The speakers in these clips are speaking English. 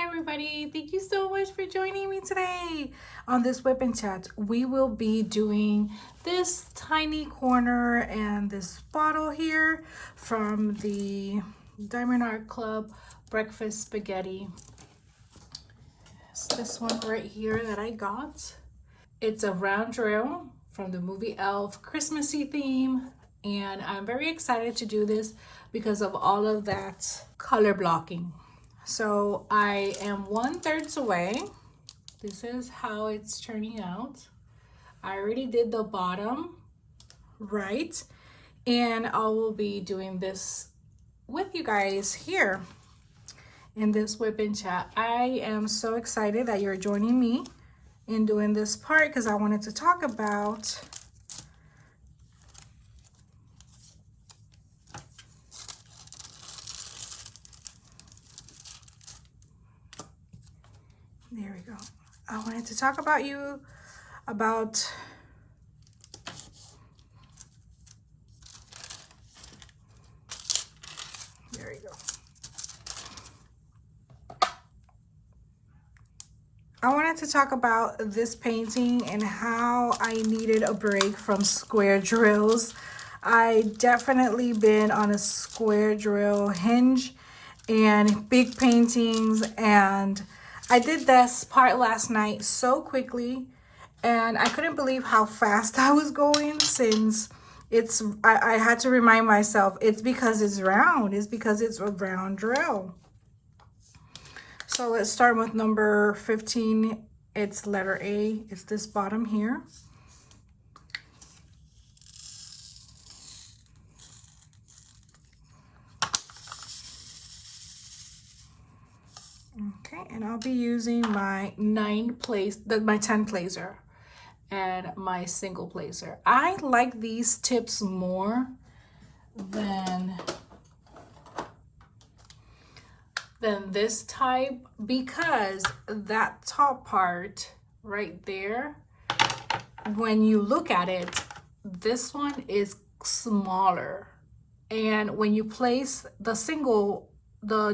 everybody, thank you so much for joining me today on this WIP and chat. We will be doing this tiny corner and this bottle here from the Diamond Art Club breakfast spaghetti. It's this one right here that I got. It's a round drill from the movie Elf Christmassy theme, and I'm very excited to do this because of all of that color blocking. So I am 1/3 away. This is how it's turning out. I already did the bottom right, and I will be doing this with you guys here in this WIP and chat. I am so excited that you're joining me in doing this part because I wanted to talk about there we go. I wanted to talk about there we go. I wanted to talk about this painting and how I needed a break from square drills. I definitely been on a square drill hinge and big paintings, and I did this part last night so quickly and I couldn't believe how fast I was going, since I had to remind myself it's because it's round. It's because it's a round drill. So let's start with number 15. It's letter A. It's this bottom here. Okay, and I'll be using my my 10 placer and my single placer. I like these tips more than this type because that top part right there, when you look at it, this one is smaller, and when you place the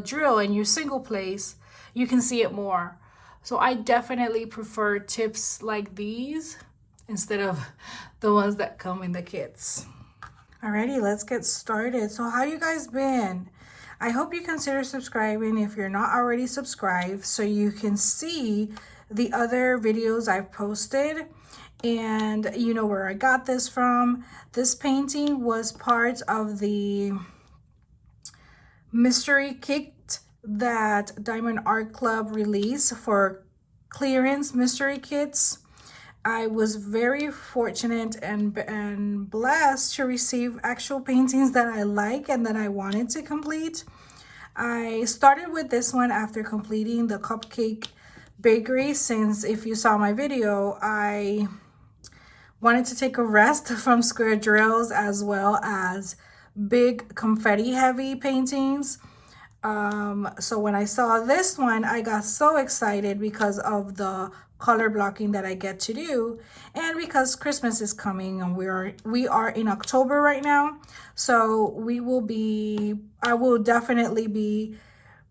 drill in your single place, you can see it more. So I definitely prefer tips like these instead of the ones that come in the kits. Alrighty, let's get started. So how you guys been? I hope you consider subscribing if you're not already subscribed, so you can see the other videos I've posted and you know where I got this from. This painting was part of the mystery kit that Diamond Art Club released for clearance mystery kits. I was very fortunate and blessed to receive actual paintings that I like and that I wanted to complete. I started with this one after completing the cupcake bakery, since if you saw my video, I wanted to take a rest from square drills as well as big confetti heavy paintings. So when I saw this one, I got so excited because of the color blocking that I get to do, and because Christmas is coming and we are in October right now. So I will definitely be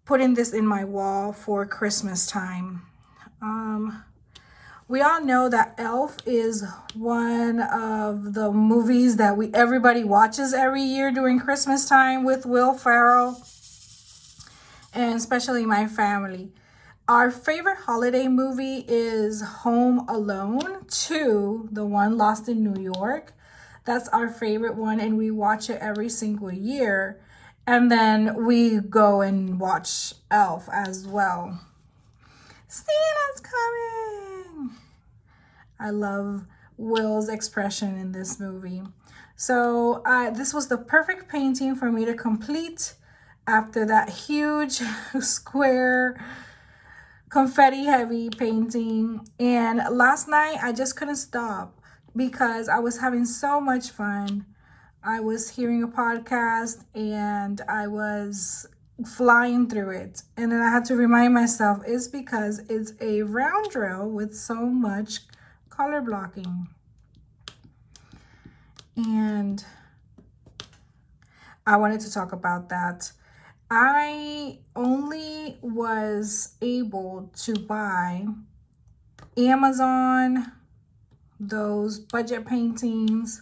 putting this in my wall for Christmas time. We all know that Elf is one of the movies that everybody watches every year during Christmas time with Will Ferrell, and especially my family. Our favorite holiday movie is Home Alone 2, the one Lost in New York. That's our favorite one, and we watch it every single year. And then we go and watch Elf as well. Santa's coming! I love Will's expression in this movie. So this was the perfect painting for me to complete after that huge square confetti heavy painting. And last night I just couldn't stop because I was having so much fun. I was hearing a podcast and I was flying through it, and then I had to remind myself it's because it's a round drill with so much color blocking. And I wanted to talk about that. I only was able to buy Amazon, those budget paintings.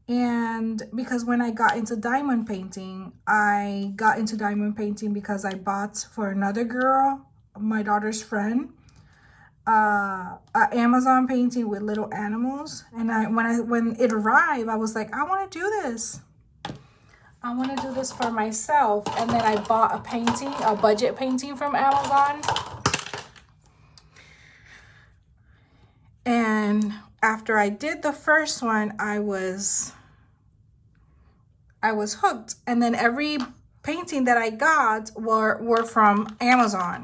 And because when I got into diamond painting, I got into diamond painting because I bought for another girl, my daughter's friend, an Amazon painting with little animals. And when it arrived, I was like, I want to do this. I want to do this for myself. And then I bought a painting, a budget painting from Amazon. And after I did the first one, I was hooked. And then every painting that I got were from Amazon.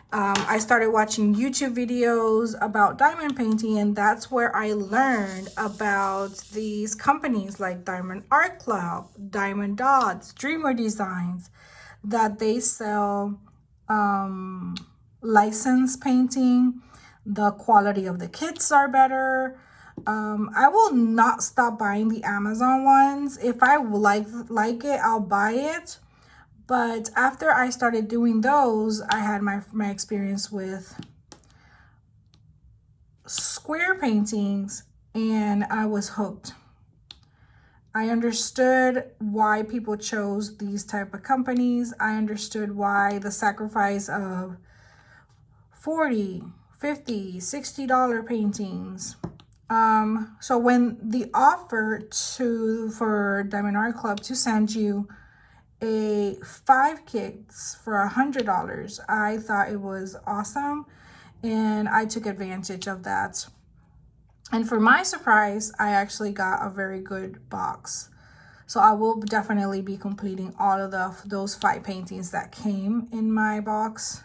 I started watching YouTube videos about diamond painting, and that's where I learned about these companies like Diamond Art Club, Diamond Dots, Dreamer Designs, that they sell licensed painting. The quality of the kits are better. I will not stop buying the Amazon ones. If I like it, I'll buy it. But after I started doing those, I had my experience with square paintings, and I was hooked. I understood why people chose these type of companies. I understood why the sacrifice of $40, $50, $60 paintings. So when the offer for Diamond Art Club to send you 5 kits for $100, I thought it was awesome, and I took advantage of that. And for my surprise, I actually got a very good box. So I will definitely be completing all of those 5 paintings that came in my box,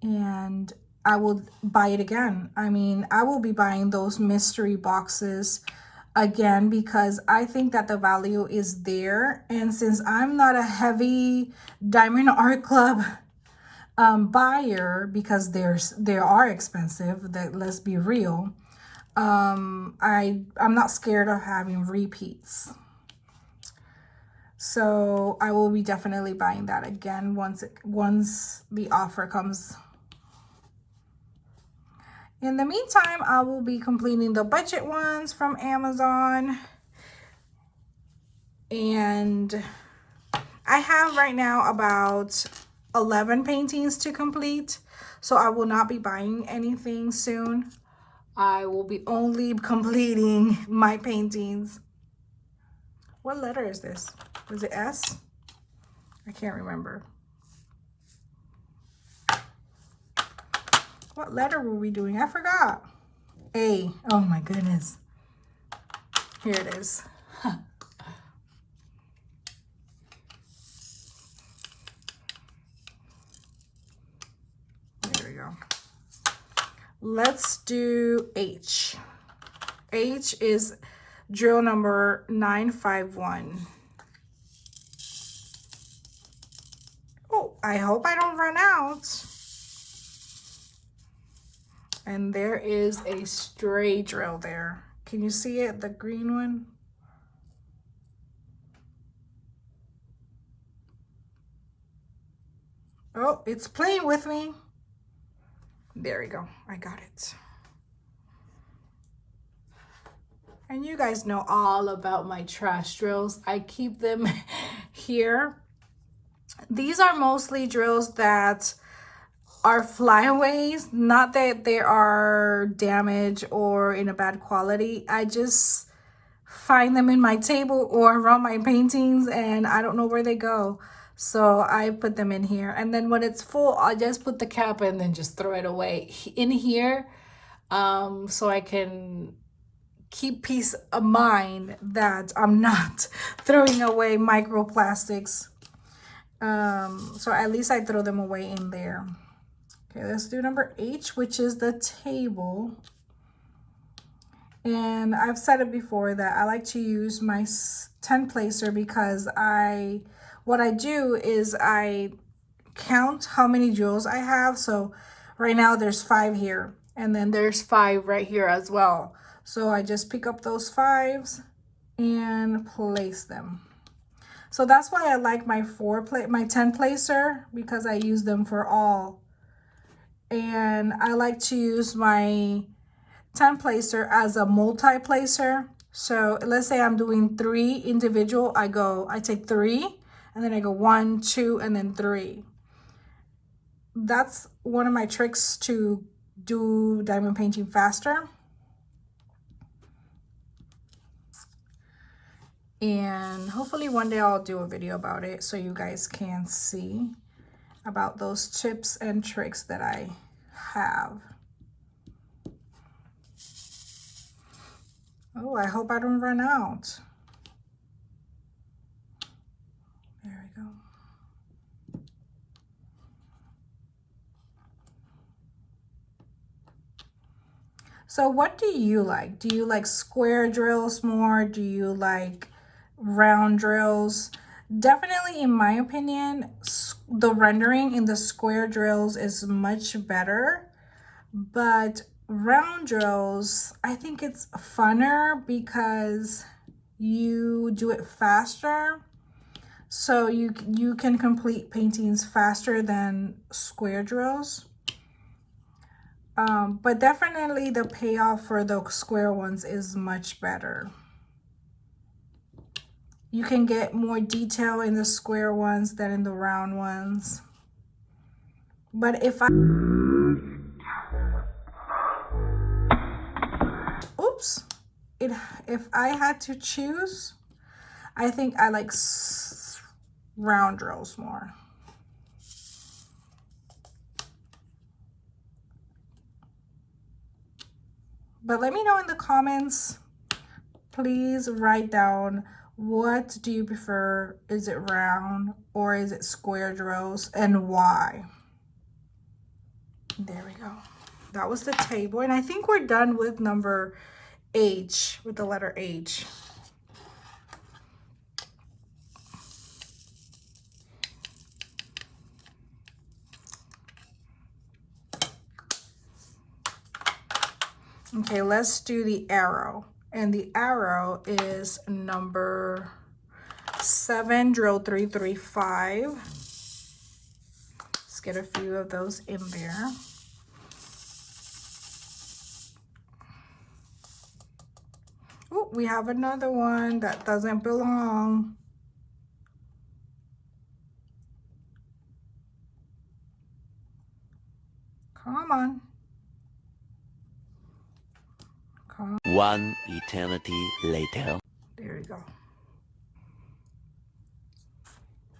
and I will buy it again. I mean, I will be buying those mystery boxes again because I think that the value is there. And since I'm not a heavy Diamond Art Club buyer, because they are expensive, that let's be real, I'm not scared of having repeats. So I will be definitely buying that again once the offer comes. In the meantime, I will be completing the budget ones from Amazon. And I have right now about 11 paintings to complete. So I will not be buying anything soon. I will be only completing my paintings. What letter is this? Was it S? I can't remember. What letter were we doing? I forgot. A. Oh my goodness. Here it is. There we go. Let's do H. H is drill number 951. Oh, I hope I don't run out. And there is a stray drill there. Can you see it, the green one? Oh, it's playing with me. There we go, I got it. And you guys know all about my trash drills. I keep them here. These are mostly drills that are flyaways, not that they are damaged or in a bad quality. I just find them in my table or around my paintings, and I don't know where they go. So I put them in here. And then when it's full, I just put the cap and then just throw it away in here, so I can keep peace of mind that I'm not throwing away microplastics. So at least I throw them away in there. Okay, let's do number H, which is the table. And I've said it before that I like to use my 10 placer because what I do is I count how many drills I have. So right now there's 5 here, and then there's 5 right here as well. So I just pick up those 5s and place them. So that's why I like my 10 placer, because I use them for all. And I like to use my 10 placer as a multi placer. So let's say I'm doing 3 individual, I take 3 and then I go 1, 2, and then 3. That's one of my tricks to do diamond painting faster. And hopefully one day I'll do a video about it so you guys can see about those tips and tricks that I have. Oh, I hope I don't run out. There we go. So what do you like? Do you like square drills more? Do you like round drills? Definitely, in my opinion, the rendering in the square drills is much better, but round drills, I think it's funner because you do it faster. So you can complete paintings faster than square drills. But definitely the payoff for the square ones is much better. You can get more detail in the square ones than in the round ones. But if I, oops, if I had to choose, I think I like round drills more. But let me know in the comments. Please write down, what do you prefer? Is it round or is it square drills, and why? There we go. That was the table, and I think we're done with number H, with the letter H. Okay, let's do the arrow. And the arrow is number 7, drill 335. Let's get a few of those in there. Oh, we have another one that doesn't belong. Come on. One eternity later. There we go.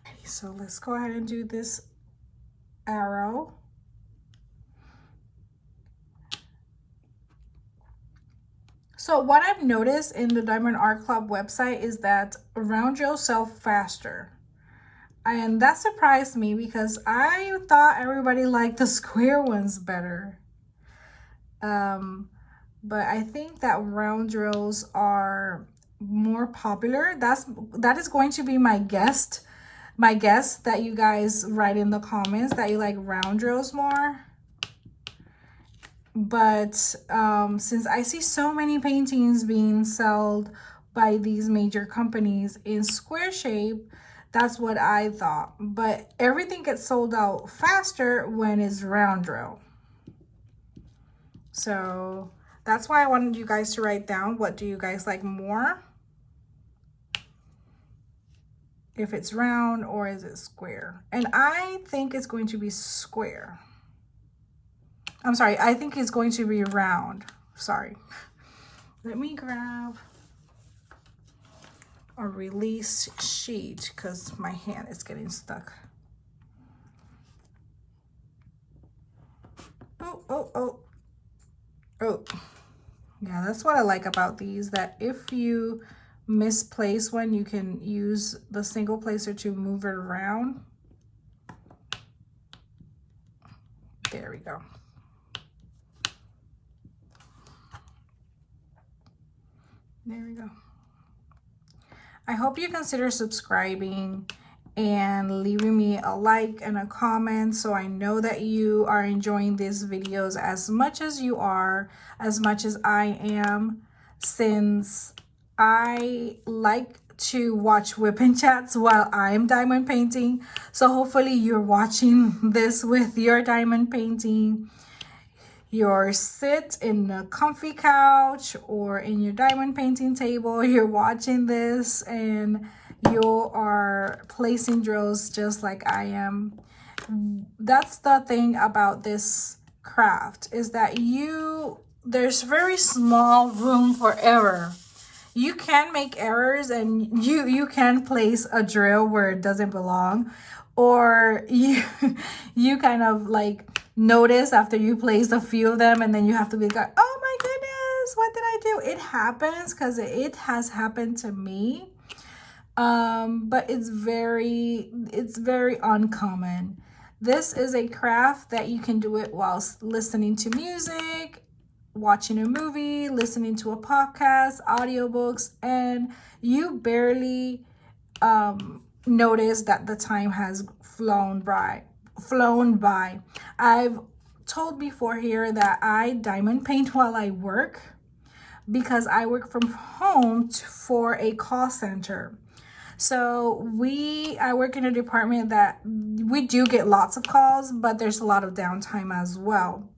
Okay, so let's go ahead and do this arrow. So what I've noticed in the Diamond Art Club website is that round drills sell faster. And that surprised me because I thought everybody liked the square ones better. But I think that round drills are more popular. That is going to be my guess that you guys write in the comments that you like round drills more. But since I see so many paintings being sold by these major companies in square shape, that's what I thought. But everything gets sold out faster when it's round drill. So that's why I wanted you guys to write down, what do you guys like more? If it's round or is it square? And I think it's going to be square. I'm sorry, I think it's going to be round. Sorry. Let me grab a release sheet because my hand is getting stuck. Oh. Yeah, that's what I like about these, that if you misplace one, you can use the single placer to move it around. There we go. There we go. I hope you consider subscribing and leaving me a like and a comment so I know that you are enjoying these videos as much as you are, as much as I am, since I like to watch WIP and chats while I'm diamond painting. So hopefully you're watching this with your diamond painting. You're sit in a comfy couch or in your diamond painting table. You're watching this and you are placing drills just like I am. That's the thing about this craft, is that there's very small room for error. You can make errors and you can place a drill where it doesn't belong, or you kind of like notice after you place a few of them and then you have to be like, oh my goodness, what did I do? It happens, because it has happened to me. But it's very uncommon. This is a craft that you can do it whilst listening to music, watching a movie, listening to a podcast, audiobooks, and you barely notice that the time has flown by. I've told before here that I diamond paint while I work, because I work from home for a call center. So I work in a department that we do get lots of calls, but there's a lot of downtime as well.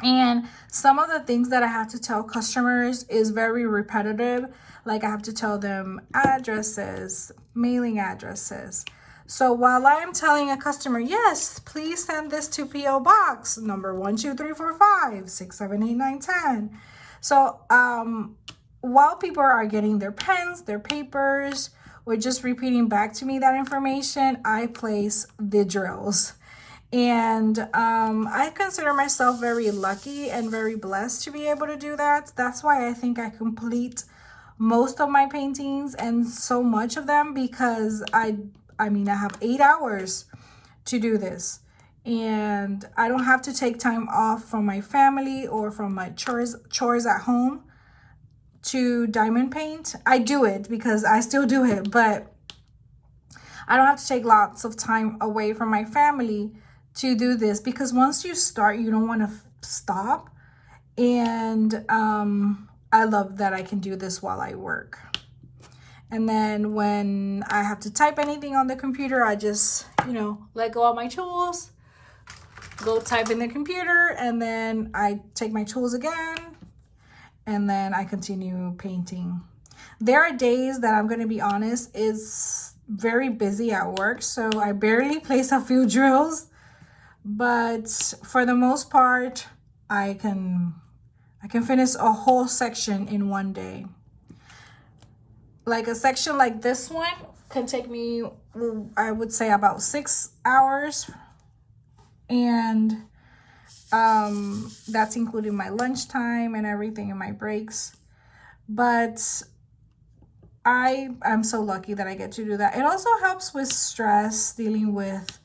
And some of the things that I have to tell customers is very repetitive. Like I have to tell them addresses, mailing addresses. So while I'm telling a customer, yes, please send this to P.O. Box number 12345 678 So while people are getting their pens, their papers, or just repeating back to me that information, I place the drills. And I consider myself very lucky and very blessed to be able to do that. That's why I think I complete most of my paintings, and so much of them, because I have 8 hours to do this. And I don't have to take time off from my family or from my chores at home to diamond paint. I do it because I still do it, but I don't have to take lots of time away from my family to do this, because once you start, you don't want to stop. And I love that I can do this while I work. And then when I have to type anything on the computer, I just, let go of my tools, go type in the computer, and then I take my tools again, and then I continue painting. There are days that, I'm going to be honest, it's very busy at work, so I barely place a few drills. But for the most part, I can finish a whole section in one day. Like a section like this one can take me, I would say, about 6 hours. And that's including my lunchtime and everything and my breaks. But I'm so lucky that I get to do that. It also helps with stress, dealing with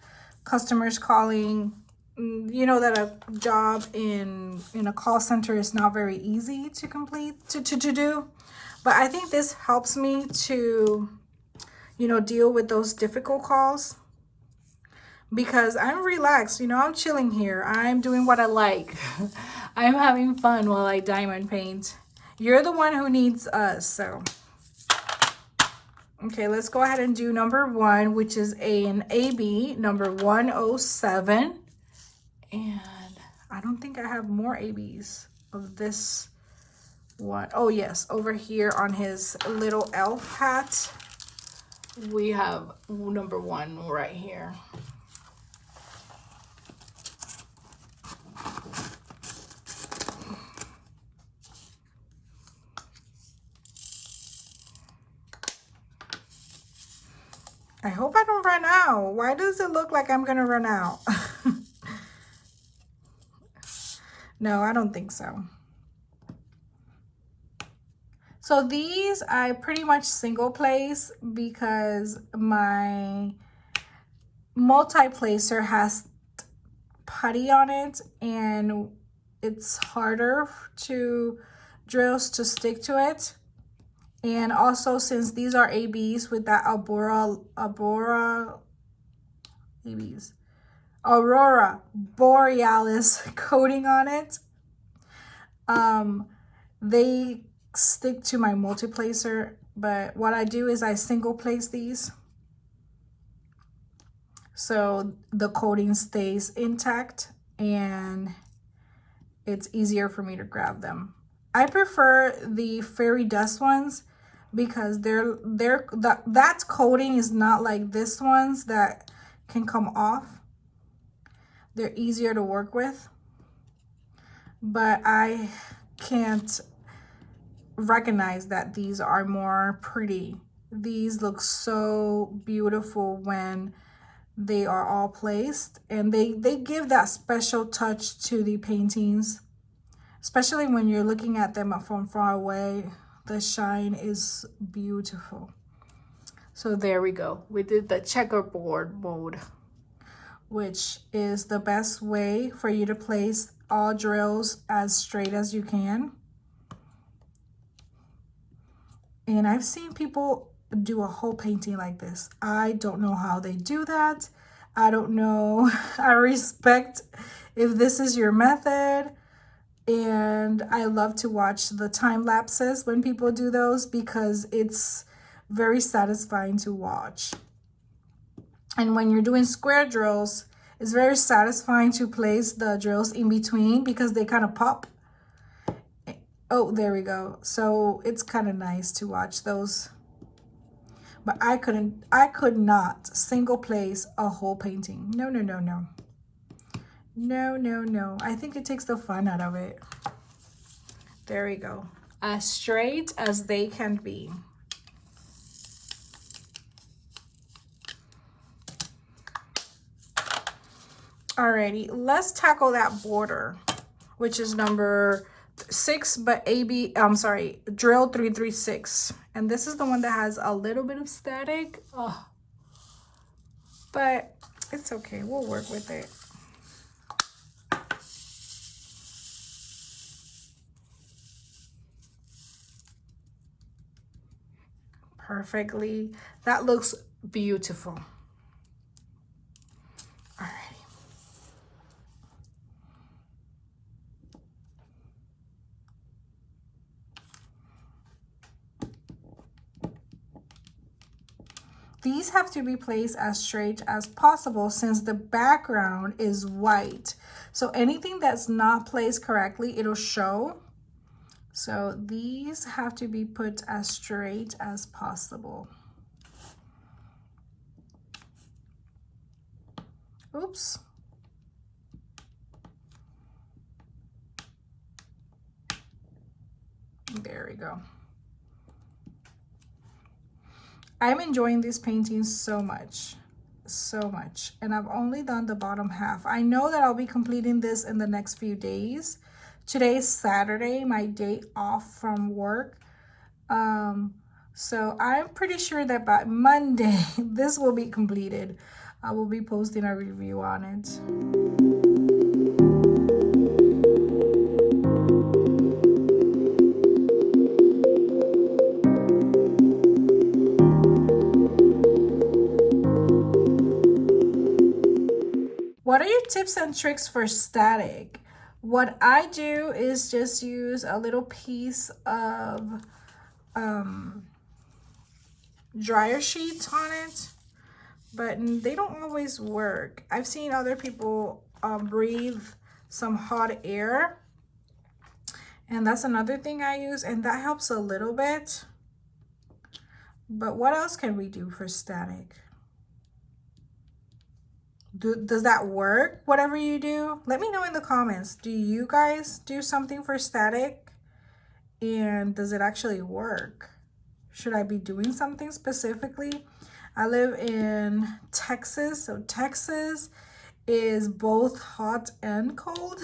customers calling. That a job in a call center is not very easy to complete, to do. But I think this helps me to, deal with those difficult calls, because I'm relaxed. I'm chilling here. I'm doing what I like. I'm having fun while I diamond paint. You're the one who needs us, so. Okay, let's go ahead and do number 1, which is an AB, number 107. And I don't think I have more ABs of this one. Oh, yes, over here on his little elf hat, we have number 1 right here. I hope I don't run out. Why does it look like I'm gonna run out? No, I don't think so. So these I pretty much single place, because my multi-placer has putty on it, and it's harder to drills to stick to it. And also, since these are ABs with that Aurora Borealis coating on it, they stick to my multi-placer But what I do is I single place these so the coating stays intact and it's easier for me to grab them. I prefer the fairy dust ones because that coating is not like this ones that can come off. They're easier to work with, but I can't recognize that these are more pretty. These look so beautiful when they are all placed, and they give that special touch to the paintings, especially when you're looking at them from far away. The shine is beautiful. So there we go. We did the checkerboard mode, which is the best way for you to place all drills as straight as you can. And I've seen people do a whole painting like this. I don't know how they do that. I don't know. I respect if this is your method. And I love to watch the time lapses when people do those because it's very satisfying to watch. And when you're doing square drills, it's very satisfying to place the drills in between because they kind of pop. Oh, there we go. So it's kind of nice to watch those. But I could not single place a whole painting. No, no, no, no. No, no, no. I think it takes the fun out of it. There we go. As straight as they can be. Alrighty, let's tackle that border, which is number 6, but drill 336. And this is the one that has a little bit of static. Oh, but it's okay. We'll work with it. Perfectly. That looks beautiful. Alrighty. These have to be placed as straight as possible since the background is white. So anything that's not placed correctly, it'll show. So these have to be put as straight as possible. Oops. There we go. I'm enjoying these paintings so much, and I've only done the bottom half. I know that I'll be completing this in the next few days. Today's Saturday, my day off from work, so I'm pretty sure that by Monday this will be completed. I will be posting a review on it. What are your tips and tricks for static? What I do is just use a little piece of dryer sheet on it, but they don't always work. I've seen other people breathe some hot air, and that's another thing I use, and that helps a little bit. But what else can we do for static? Does that work, whatever you do? Let me know in the comments. Do you guys do something for static? And does it actually work? Should I be doing something specifically? I live in Texas, so Texas is both hot and cold.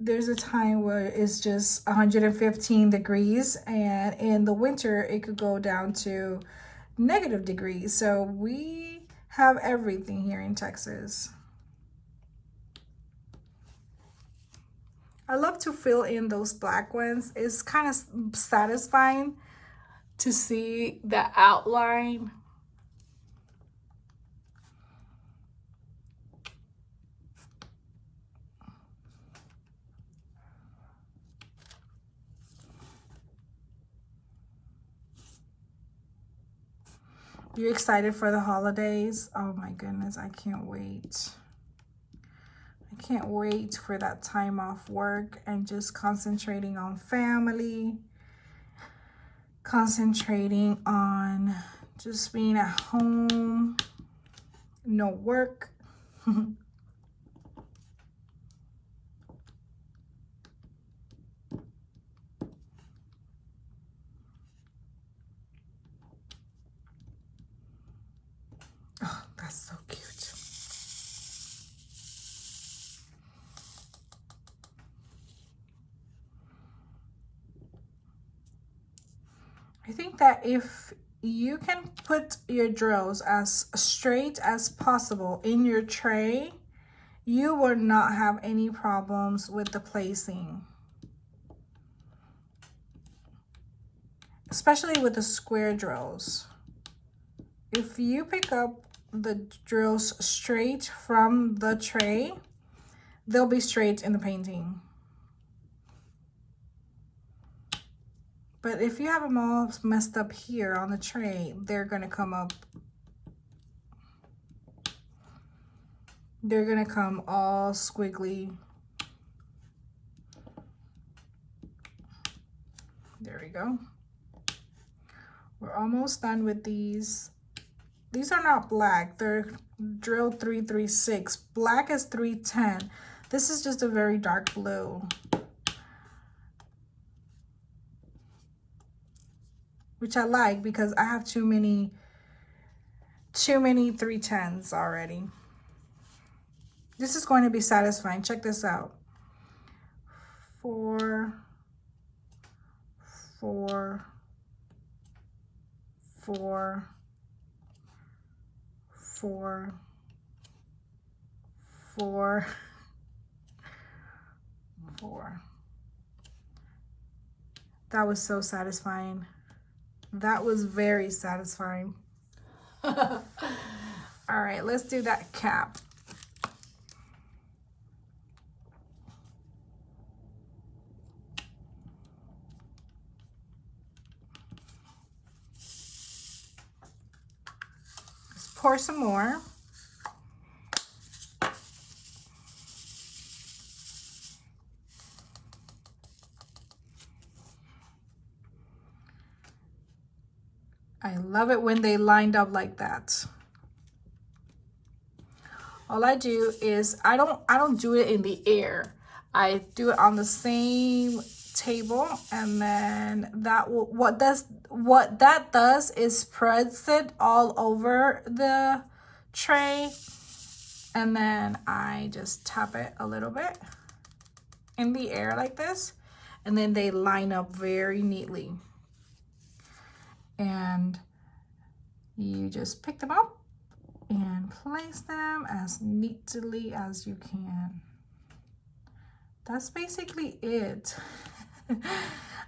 There's a time where it's just 115 degrees, and in the winter it could go down to negative degrees. So we have everything here in Texas. I love to fill in those black ones. It's kind of satisfying to see the outline. You excited for the holidays? Oh my goodness, I can't wait. I can't wait for that time off work and just concentrating on family, concentrating on just being at home, no work. Oh, that's so cute. I think that if you can put your drills as straight as possible in your tray, you will not have any problems with the placing. Especially with the square drills. If you pick up the drills straight from the tray, they'll be straight in the painting. But if you have them all messed up here on the tray, they're gonna come up. They're gonna come all squiggly. There we go. We're almost done with these. These are not black, they're drill 336. Black is 310. This is just a very dark blue, which I like because I have too many 310s already. This is going to be satisfying. Check this out. 4, 4, 4, 4, 4, 4. That was so satisfying. That was very satisfying. All right, let's do that cap. Let's pour some more. I love it when they lined up like that. All I do is I don't do it in the air. I do it on the same table, and then that will what that does is spreads it all over the tray, and then I just tap it a little bit in the air like this, and then they line up very neatly. And you just pick them up and place them as neatly as you can. That's basically it.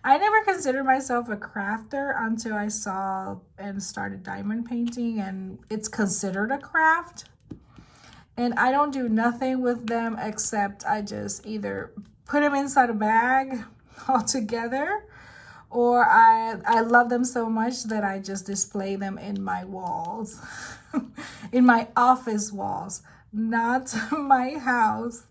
I never considered myself a crafter until I saw and started diamond painting, and it's considered a craft. And I don't do nothing with them except I just either put them inside a bag altogether, or I love them so much that I just display them in my walls, in my office walls, not my house.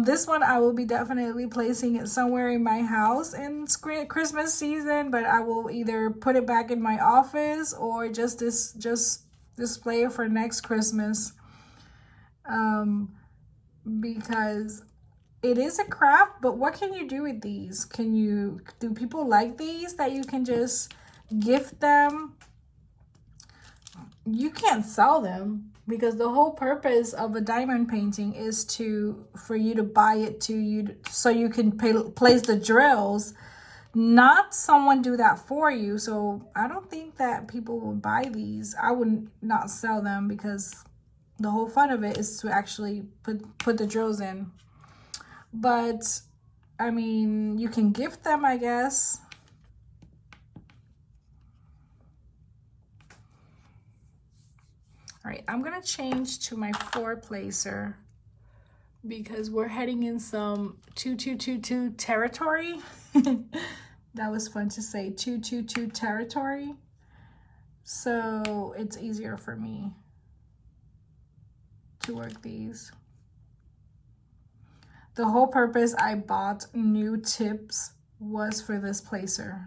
This one I will be definitely placing it somewhere in my house in Christmas season, but I will either put it back in my office or just display it for next Christmas. Because it is a craft, but what can you do with these? Do people like these that you can just gift them? You can't sell them because the whole purpose of a diamond painting is for you to buy it so you can place the drills, not someone do that for you. So I don't think that people would buy these. I would not sell them because the whole fun of it is to actually put the drills in. But I mean, you can gift them, I guess. All right, I'm gonna change to my 4 placer because we're heading in some 2222 territory. That was fun to say, 222 territory. so it's easier for me to work these. The whole purpose I bought new tips was for this placer.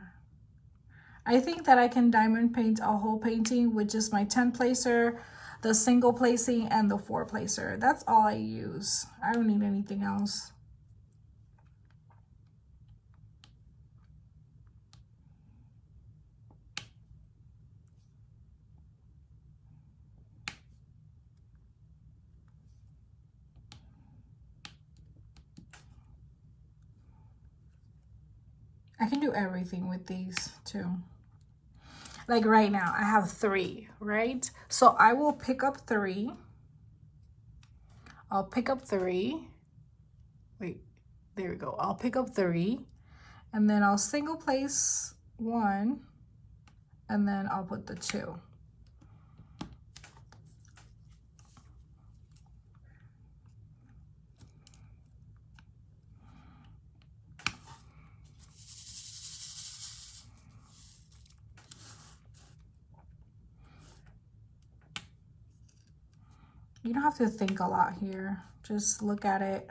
I think that I can diamond paint a whole painting with just my 10 placer, the single placing, and the 4 placer. That's all I use. I don't need anything else. I can do everything with these too. Like right now, I have 3, right? So I will pick up 3. I'll pick up 3. Wait, there we go. I'll pick up 3, and then I'll single place 1, and then I'll put the 2. You don't have to think a lot here. Just look at it.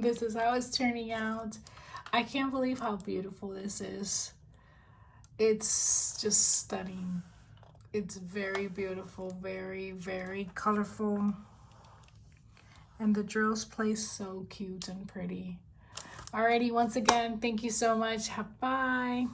This is how it's turning out. I can't believe how beautiful this is. It's just stunning. It's very beautiful, very, very colorful. And the drills play so cute and pretty. Alrighty, once again, thank you so much. Bye.